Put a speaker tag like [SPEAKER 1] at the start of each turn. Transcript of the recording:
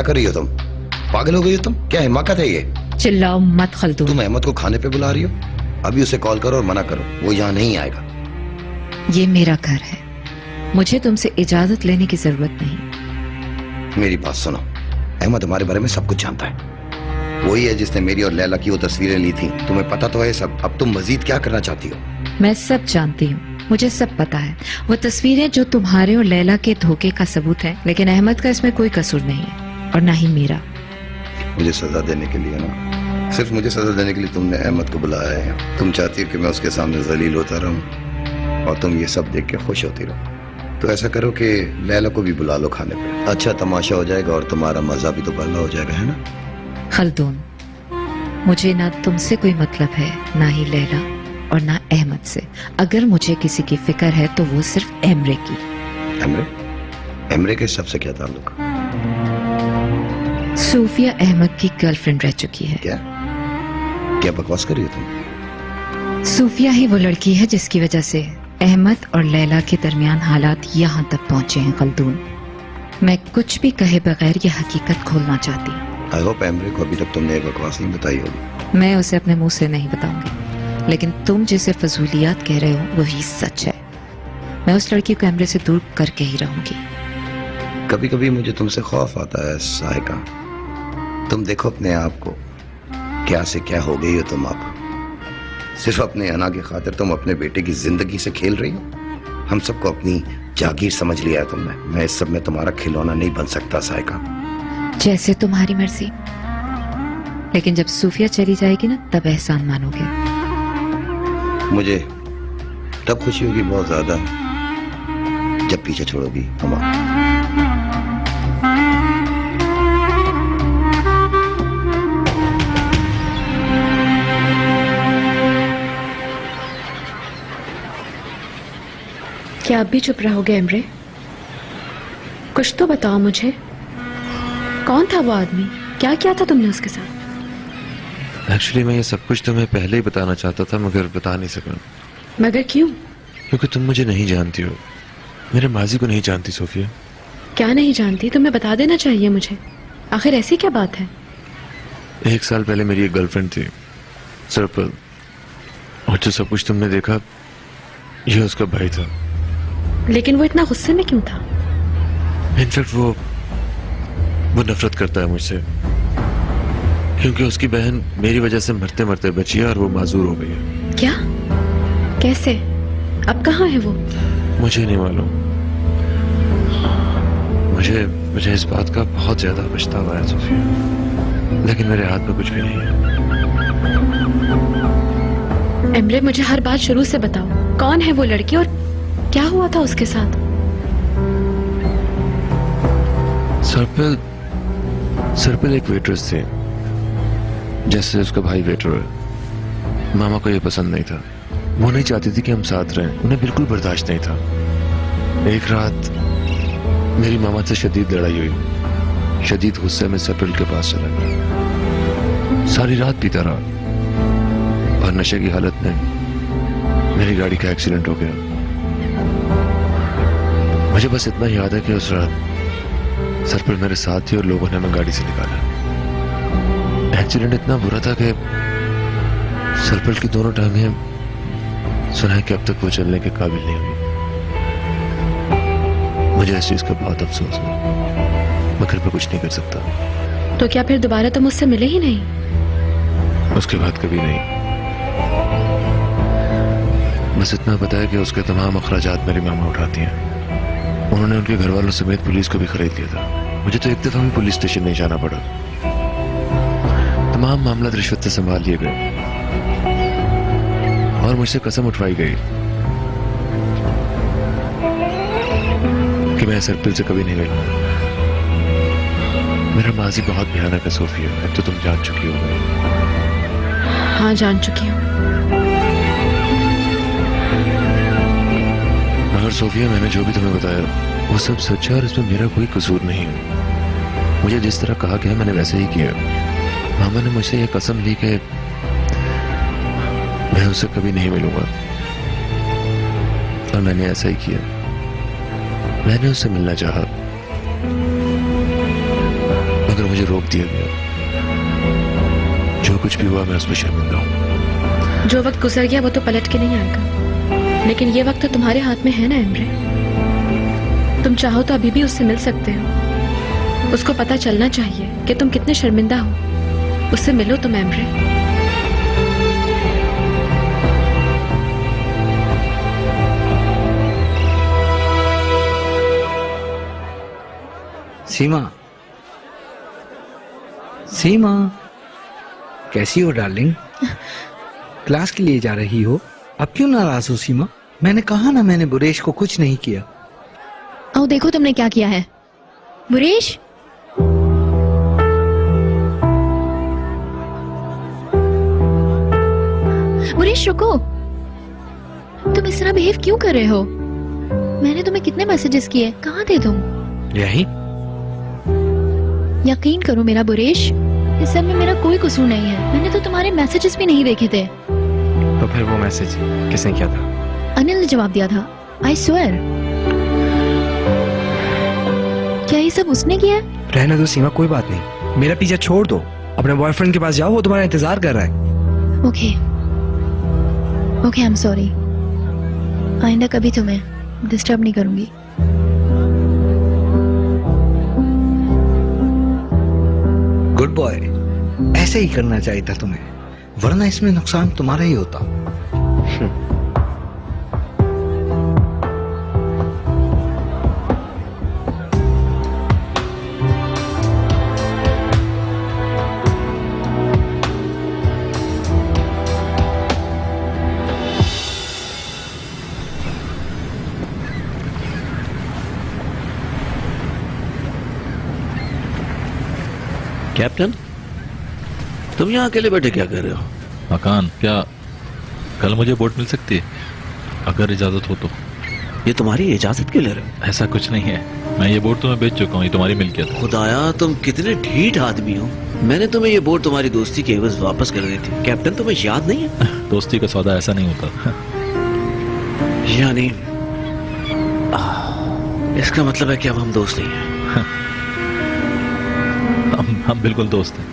[SPEAKER 1] क्या कर रही हो तुम? पागल हो गई हो तुम? क्या हिमाकत है ये?
[SPEAKER 2] चिल्लाओ मत खल्दून।
[SPEAKER 1] तुम अहमद को खाने पे बुला रही हो? अभी उसे कॉल करो और मना करो, वो यहाँ नहीं आएगा।
[SPEAKER 2] ये मेरा घर है, मुझे तुमसे इजाजत लेने की जरूरत नहीं।
[SPEAKER 1] मेरी बात सुनो, अहमद हमारे बारे में सब कुछ जानता है। वही है जिसने मेरी और लैला की वो तस्वीरें ली थी। तुम्हें पता तो है सब। अब तुम मजीद क्या करना चाहती हो?
[SPEAKER 2] मैं सब जानती हूँ, मुझे सब पता है। वो तस्वीरें जो तुम्हारे और लैला के धोखे का सबूत है, लेकिन अहमद का इसमें कोई कसूर नहीं है और ना ही मेरा।
[SPEAKER 1] मुझे सजा देने के लिए ना, सिर्फ मुझे सजा देने के लिए तुमने अहमद को बुलाया है। तुम चाहती हो कि मैं उसके सामने जलील होता रहूं और तुम ये सब देख के खुश होती रहो। तो ऐसा करो कि लैला को भी बुला लो खाने पे। अच्छा तमाशा हो जाएगा और तुम्हारा मजा भी तो पल्ला हो जाएगा, है ना?
[SPEAKER 2] खल्दून, मुझे ना तुमसे कोई मतलब है, ना ही लैला और ना अहमद से। अगर मुझे किसी की फिक्र है तो वो सिर्फ एमरे की।
[SPEAKER 1] एमरे? एमरे के सबसे क्या ताल्लुक?
[SPEAKER 2] सूफिया अहमद की गर्लफ्रेंड रह चुकी है।
[SPEAKER 1] क्या क्या बकवास कर रही हो तुम?
[SPEAKER 2] सूफिया ही वो लड़की है जिसकी वजह से अहमद और लैला के दरमियान हालात यहाँ तक पहुंचे हैं। खल्दून, मैं कुछ भी कहे बगैर यह हकीकत खोलना चाहती हूँ।
[SPEAKER 1] आई होप एमरे को अभी तक तुमने बकवास नहीं बताई होगी।
[SPEAKER 2] मैं उसे अपने मुंह से नहीं बताऊंगी, लेकिन तुम जिसे फजूलियात कह रहे हो वही सच है। मैं उस लड़की को एमरे से दूर करके ही रहूंगी।
[SPEAKER 1] कभी कभी मुझे तुमसे खौफ आता है साहिका। तुम देखो अपने आप को, क्या से क्या हो गई हो तुम। आप सिर्फ अपने अना की खातिर तुम अपने बेटे की जिंदगी से खेल रही हो। हम सबको अपनी जागीर समझ लिया है तुमने। मैं इस सब में तुम्हारा खिलौना नहीं बन सकता साहिका।
[SPEAKER 2] जैसे तुम्हारी मर्जी, लेकिन जब सूफिया चली जाएगी ना तब एहसान मानोगे।
[SPEAKER 1] मुझे तब खुशी होगी बहुत ज्यादा जब पीछे छोड़ोगी हमारा।
[SPEAKER 3] क्या अब भी चुप रहोगे एमरे? कुछ तो बताओ मुझे, कौन था वो आदमी? क्या किया था तुमने उसके साथ?
[SPEAKER 4] एक्चुअली मैं ये सब कुछ तुम्हें पहले ही बताना चाहता था मगर बता नहीं सका।
[SPEAKER 3] मगर क्यों?
[SPEAKER 4] क्योंकि तुम मुझे नहीं जानती हो, मेरे माजी को नहीं जानती सोफिया।
[SPEAKER 3] क्या नहीं जानती? तुम्हें बता देना चाहिए मुझे। आखिर ऐसी क्या बात है?
[SPEAKER 4] 1 साल पहले मेरी एक गर्लफ्रेंड थी सर्पल, और जो सब कुछ तुमने देखा ये उसका भाई था।
[SPEAKER 3] लेकिन वो इतना गुस्से में क्यों था?
[SPEAKER 4] इनफैक्ट वो नफरत करता है मुझसे, क्योंकि उसकी बहन मेरी वजह से मरते मरते बची है और वो माजूर हो गई है।
[SPEAKER 3] क्या? कैसे? अब कहाँ है वो?
[SPEAKER 4] मुझे नहीं मालूम। मुझे इस बात का बहुत ज्यादा पछतावा है सोफिया, लेकिन मेरे हाथ में कुछ भी नहीं है।
[SPEAKER 3] एमरे, मुझे हर बात शुरू से बताओ। कौन है वो लड़की और क्या हुआ था उसके साथ?
[SPEAKER 4] सर्पिल एक वेट्रेस थी, जैसे उसका भाई वेटर है। मामा को ये पसंद नहीं था, वो नहीं चाहती थी कि हम साथ रहें, उन्हें बिल्कुल बर्दाश्त नहीं था। एक रात मेरी मामा से शदीद लड़ाई हुई। शदीद गुस्से में सर्पिल के पास चला गया। सारी रात पीता रहा और नशे की हालत में मेरी गाड़ी का एक्सीडेंट हो गया। मुझे बस इतना याद है कि उस रात सर्पिल मेरे साथ थी और लोगों ने हमें गाड़ी से निकाला। एक्सीडेंट इतना बुरा था कि सर्पिल की दोनों टांगें सुना है कि अब तक वो चलने के काबिल नहीं हुई। मुझे इस चीज का बहुत अफसोस है, मैं घर पे कुछ नहीं कर सकता।
[SPEAKER 3] तो क्या फिर दोबारा तुम उससे मिले ही नहीं?
[SPEAKER 4] उसके बाद कभी नहीं। बस इतना पता है कि उसके तमाम अखराजात मेरी मामा उठाती हैं। उन्होंने उनके घर वालों समेत पुलिस को भी खरीद लिया था। मुझे तो एक दफा भी पुलिस स्टेशन नहीं जाना पड़ा। तमाम मामला रिश्वत से संभाल लिए गए और मुझसे कसम उठवाई गई कि मैं सर्पिल से कभी नहीं मिलूंगा। मेरा माजी बहुत भयानक है सोफिया, अब तो तुम जान चुकी हो।
[SPEAKER 3] हाँ, जान चुकी हूँ।
[SPEAKER 4] मगर सोफिया, मैंने जो भी तुम्हें बताया वो सब सच है और इसमें मेरा कोई कसूर नहीं है। मुझे जिस तरह कहा गया मैंने वैसे ही किया। मामा ने मुझसे यह कसम ली कि मैं उससे कभी नहीं मिलूंगा और मैंने ऐसा ही किया। मैंने उससे मिलना चाहा मुझे रोक दिया गया। जो कुछ भी हुआ मैं उस पर शर्मिंदा हूँ।
[SPEAKER 3] जो वक्त गुजर गया वो तो पलट के नहीं आएगा, लेकिन ये वक्त तो तुम्हारे हाथ में है ना एम्ब्रे। तुम चाहो तो अभी भी उससे मिल सकते हो। उसको पता चलना चाहिए कि तुम कितने शर्मिंदा हो। उससे मिलो तुम एम्ब्रे।
[SPEAKER 5] सीमा, सीमा, कैसी हो डार्लिंग? क्लास के लिए जा रही हो? अब क्यों नाराज हो सीमा? मैंने कहा ना, मैंने बुरेश को कुछ नहीं किया।
[SPEAKER 6] आओ देखो तुमने क्या किया है। बुरेश, बुरेश रुको। तुम इस तरह बिहेव क्यों कर रहे हो? मैंने तुम्हें कितने मैसेजेस किए, कहाँ थे तुम?
[SPEAKER 5] यही
[SPEAKER 6] यकीन करो मेरा बुरेश, इस सब में मेरा कोई कसूर नहीं है। मैंने तो तुम्हारे मैसेजेस भी नहीं देखे थे।
[SPEAKER 7] तो फिर वो मैसेज किसने किया था?
[SPEAKER 6] अनिल ने जवाब दिया था। I swear. क्या ये सब उसने किया है?
[SPEAKER 7] रहने दो सीमा, कोई बात नहीं। मेरा पीछा छोड़ दो, अपने बॉयफ्रेंड के पास जाओ, वो तुम्हारा इंतजार कर रहा है।
[SPEAKER 6] Okay okay, I am sorry. आइंदा कभी तुम्हें डिस्टर्ब नहीं करूंगी।
[SPEAKER 5] गुड बॉय, ऐसे ही करना चाहिए था तुम्हें, वरना इसमें नुकसान तुम्हारा ही होता।
[SPEAKER 8] कैप्टन, तुम यहाँ अकेले बैठे क्या कर रहे हो?
[SPEAKER 9] मकान, क्या कल मुझे बोट मिल सकती है अगर इजाजत हो तो?
[SPEAKER 8] ये तुम्हारी इजाजत क्यों ले रहे हो?
[SPEAKER 9] ऐसा कुछ नहीं है, मैं ये बोट तुम्हें बेच चुका हूँ, ये तुम्हारी मिल्कियत है।
[SPEAKER 8] खुदाया, तुम कितने ढीठ आदमी हो। मैंने तुम्हें ये बोट तुम्हारी दोस्ती के एवज वापस कर दी थी। कैप्टन, तुम्हें याद नहीं है?
[SPEAKER 9] दोस्ती का सौदा ऐसा नहीं होता।
[SPEAKER 8] यानी इसका मतलब है कि अब हम दोस्त नहीं हैं।
[SPEAKER 9] हम बिल्कुल दोस्त हैं।